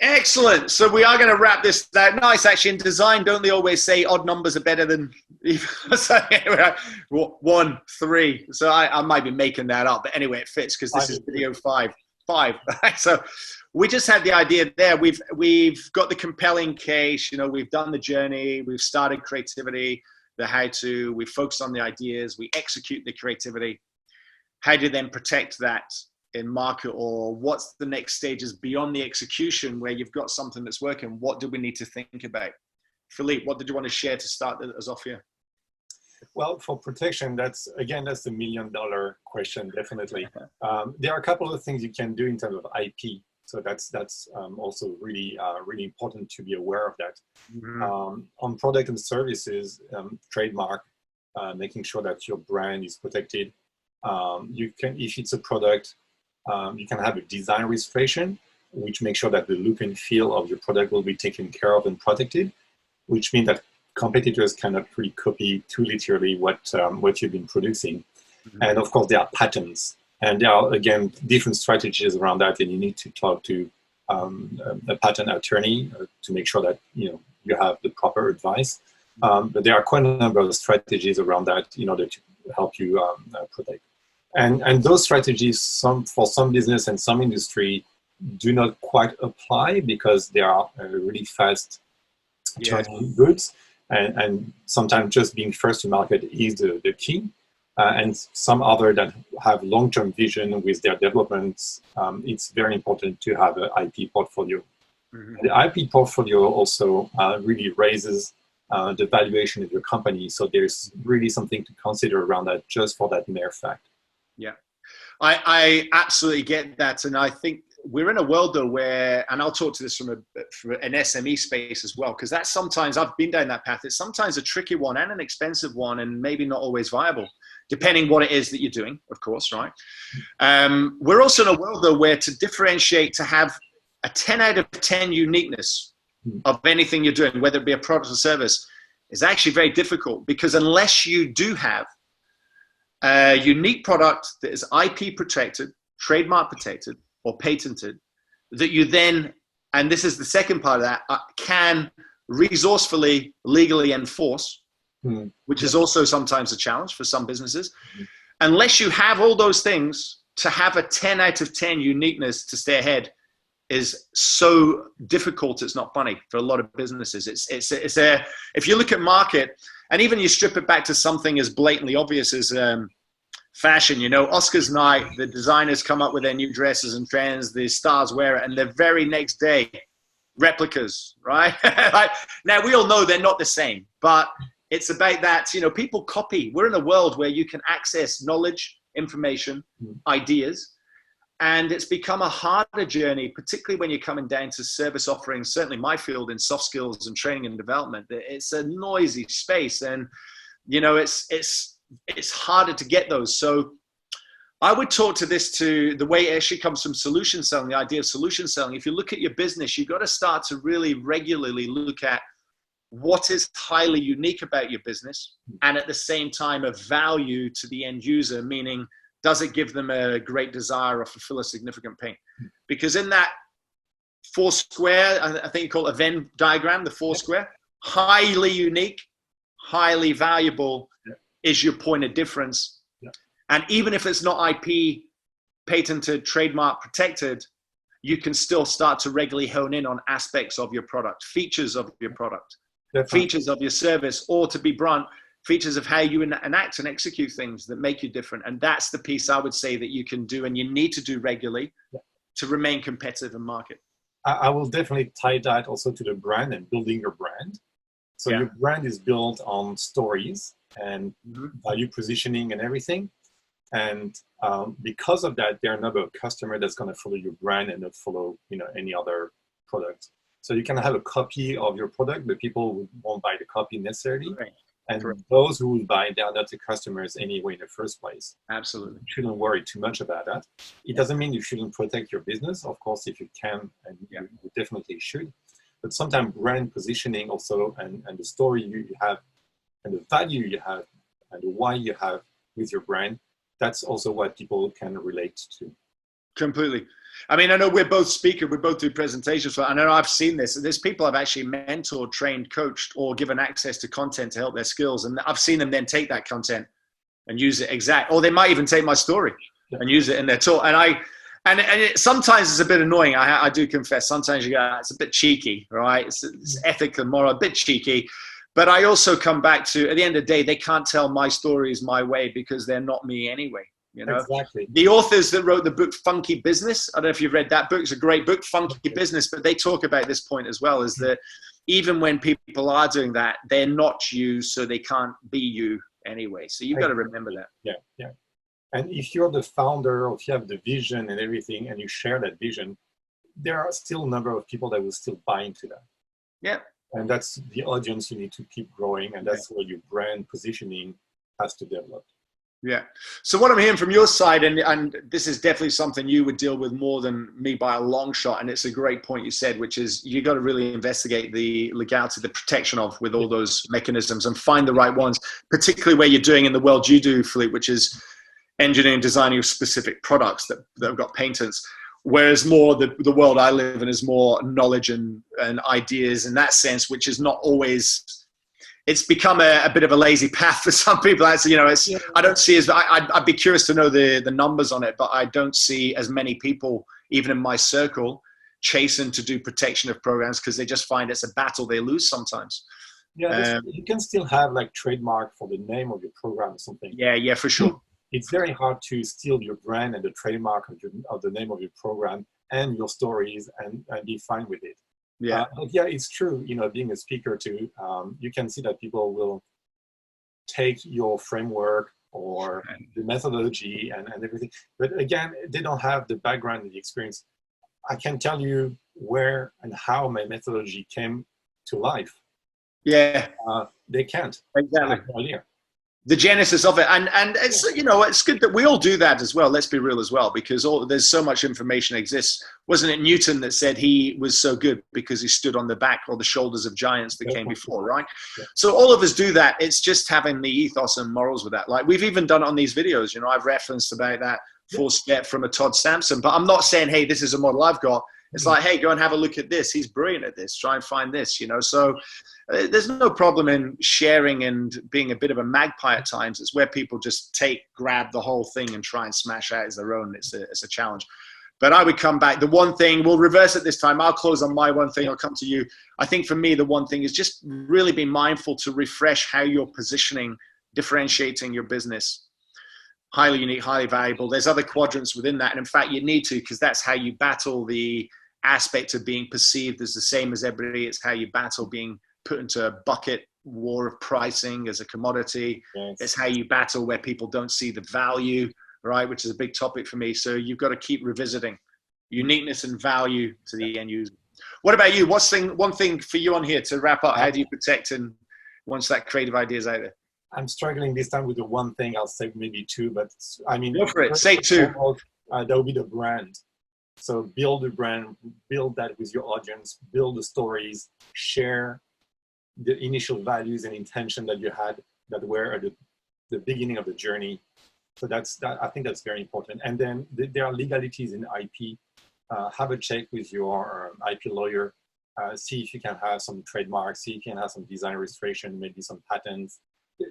Excellent. So we are going to wrap this out. Nice, actually. In design, don't they always say odd numbers are better than so anyway, 1, 3? So I might be making that up, but anyway, it fits because this is video 5. 5. Right? So we just had the idea there. We've got the compelling case. You know, we've done the journey. We've started creativity, the how to. We focus on the ideas. We execute the creativity. How do you then protect that in market, or what's the next stages beyond the execution where you've got something that's working? What do we need to think about? Philippe, what did you want to share to start us off here? Well, for protection, that's the $1 million question, definitely. There are a couple of things you can do in terms of IP. So that's also really important to be aware of that. Mm-hmm. On product and services, trademark, making sure that your brand is protected. You can, if it's a product, you can have a design registration, which makes sure that the look and feel of your product will be taken care of and protected, which means that competitors cannot really copy too literally what you've been producing. Mm-hmm. And of course, there are patents, and there are, again, different strategies around that, and you need to talk to a patent attorney to make sure that you have the proper advice. But there are quite a number of strategies around that in order to help you protect. And those strategies, for some business and some industry, do not quite apply because they are really fast turning goods. And sometimes just being first to market is the key. And some other that have long-term vision with their developments, it's very important to have an IP portfolio. Mm-hmm. The IP portfolio also really raises the valuation of your company. So there's really something to consider around that just for that mere fact. Yeah, I absolutely get that. And I think we're in a world though where, and I'll talk to this from an SME space as well, because that's sometimes, I've been down that path. It's sometimes a tricky one and an expensive one, and maybe not always viable, depending what it is that you're doing, of course, right? We're also in a world though where to differentiate, to have a 10 out of 10 uniqueness of anything you're doing, whether it be a product or service, is actually very difficult, because unless you do have a unique product that is IP protected, trademark protected, or patented, that you then, and this is the second part of that, can resourcefully, legally enforce, which is also sometimes a challenge for some businesses. Unless you have all those things, to have a 10 out of 10 uniqueness to stay ahead is so difficult. It's not funny for a lot of businesses. It's if you look at market, and even you strip it back to something as blatantly obvious as fashion, Oscars night, the designers come up with their new dresses and trends, the stars wear it, and the very next day, replicas, right? Now, we all know they're not the same, but it's about that, people copy. We're in a world where you can access knowledge, information, ideas, and it's become a harder journey, particularly when you're coming down to service offerings. Certainly my field in soft skills and training and development, it's a noisy space, and it's harder to get those. So I would talk to the way it actually comes from solution selling, the idea of solution selling. If you look at your business, you've got to start to really regularly look at what is highly unique about your business, and at the same time of value to the end user, meaning, does it give them a great desire or fulfill a significant pain? Because in that 4 square, I think you call it a Venn diagram, the 4 square, highly unique, highly valuable is your point of difference. And even if it's not IP, patented, trademark protected, you can still start to regularly hone in on aspects of your product, features of your product, features of your service, or to be blunt, features of how you enact and execute things that make you different. And that's the piece I would say that you can do and you need to do regularly to remain competitive in market. I will definitely tie that also to the brand and building your brand. So your brand is built on stories and value positioning and everything. And because of that, there are a number of customers that's going to follow your brand and not follow any other product. So you can have a copy of your product, but people won't buy the copy necessarily. Right. And those who will buy, they are not the customers anyway in the first place. Absolutely. You shouldn't worry too much about that. It doesn't mean you shouldn't protect your business. Of course, if you can, and you definitely should. But sometimes brand positioning also, and the story you have, and the value you have, and the why you have with your brand, that's also what people can relate to. Completely. I mean, I know we're both speakers, we both do presentations. So I know I've seen this. There's people I've actually mentored, trained, coached, or given access to content to help their skills. And I've seen them then take that content and use it or they might even take my story and use it in their talk. And it, sometimes it's a bit annoying. I do confess. Sometimes you go, it's a bit cheeky, right? It's ethical and moral, a bit cheeky. But I also come back to, at the end of the day, they can't tell my stories my way because they're not me anyway. You know, exactly. The authors that wrote the book Funky Business, I don't know if you've read that book. It's a great book, Funky Business, but they talk about this point as well, is that even when people are doing that, they're not you, so they can't be you anyway. So you've got to remember that. Yeah, yeah. And if you're the founder, or if you have the vision and everything, and you share that vision, there are still a number of people that will still buy into that. Yeah. And that's the audience you need to keep growing, and that's where your brand positioning has to develop. Yeah. So what I'm hearing from your side, and this is definitely something you would deal with more than me by a long shot, and it's a great point you said, which is you got to really investigate the legality, the protection of with all those mechanisms and find the right ones, particularly where you're doing in the world you do, Philippe, which is engineering, designing of specific products that have got patents. Whereas more the world I live in is more knowledge and ideas in that sense, which is not always, it's become a bit of a lazy path for some people. That's, you know, it's, I don't see as, I'd be curious to know the numbers on it, but I don't see as many people, even in my circle, chasing to do protection of programs because they just find it's a battle they lose sometimes. Yeah, you can still have like trademark for the name of your program or something. Yeah, for sure. It's very hard to steal your brand and the trademark of the name of your program and your stories and be fine with it. Yeah. But yeah, it's true. You know, being a speaker too, you can see that people will take your framework or the methodology and everything. But again, they don't have the background and the experience. I can tell you where and how my methodology came to life. Yeah. They can't. Exactly. No idea. The genesis of it, and it's, you know, it's good that we all do that as well. Let's be real as well, because there's so much information exists. Wasn't it Newton that said he was so good because he stood on the back or the shoulders of giants that came before, right? Yeah. So all of us do that. It's just having the ethos and morals with that. Like we've even done it on these videos. You know, I've referenced about that 4-step from a Todd Sampson, but I'm not saying, hey, this is a model I've got. It's like, hey, go and have a look at this. He's brilliant at this. Try and find this, you know. So there's no problem in sharing and being a bit of a magpie at times. It's where people just grab the whole thing and try and smash out as their own. It's a challenge. But I would come back. The one thing, we'll reverse it this time. I'll close on my one thing. I'll come to you. I think for me, the one thing is just really be mindful to refresh how you're positioning, differentiating your business. Highly unique, highly valuable. There's other quadrants within that. And in fact, you need to, because that's how you battle the aspect of being perceived as the same as everybody. It's how you battle being put into a bucket war of pricing as a commodity. Yes. It's how you battle where people don't see the value, right? Which is a big topic for me. So you've got to keep revisiting uniqueness and value to the end user. What about you? What's one thing for you on here to wrap up? How do you protect and once that creative idea is out there? I'm struggling this time with the one thing. I'll say maybe two, but I mean, go for it. Say two. That would be the brand. So build a brand, build that with your audience, build the stories, share the initial values and intention that you had that were at the beginning of the journey. So I think that's very important. And then there are legalities in IP. Have a check with your IP lawyer. See if you can have some trademarks, see if you can have some design registration, maybe some patents.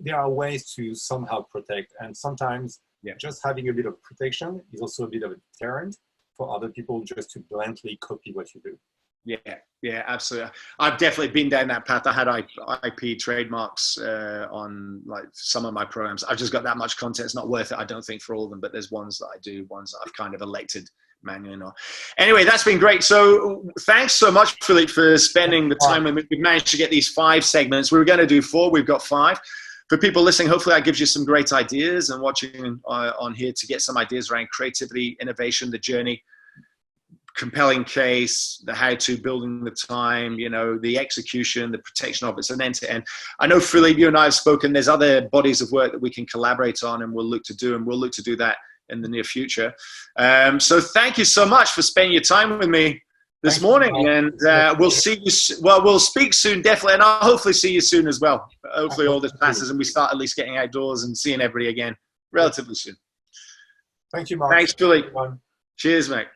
There are ways to somehow protect. And sometimes just having a bit of protection is also a bit of a deterrent for other people just to blindly copy what you do. Yeah, absolutely. I've definitely been down that path. I had IP trademarks on like some of my programs. I've just got that much content. It's not worth it, I don't think, for all of them, but there's ones that I do, ones that I've kind of elected manually. Anyway, that's been great. So thanks so much, Philippe, for spending the time with me. We've managed to get these 5 segments. We were going to do 4. We've got 5. For people listening, hopefully that gives you some great ideas, and watching on here to get some ideas around creativity, innovation, the journey, compelling case, the how-to, building the time, you know, the execution, the protection of it. It's an end-to-end. I know, Philippe, you and I have spoken. There's other bodies of work that we can collaborate on, and we'll look to do that in the near future. So thank you so much for spending your time with me this morning, and we'll see you. Well, we'll speak soon, definitely, and I'll hopefully see you soon as well. Hopefully, all this passes and we start at least getting outdoors and seeing everybody again relatively soon. Thank you, Mark. Thanks, Philippe. Cheers, mate.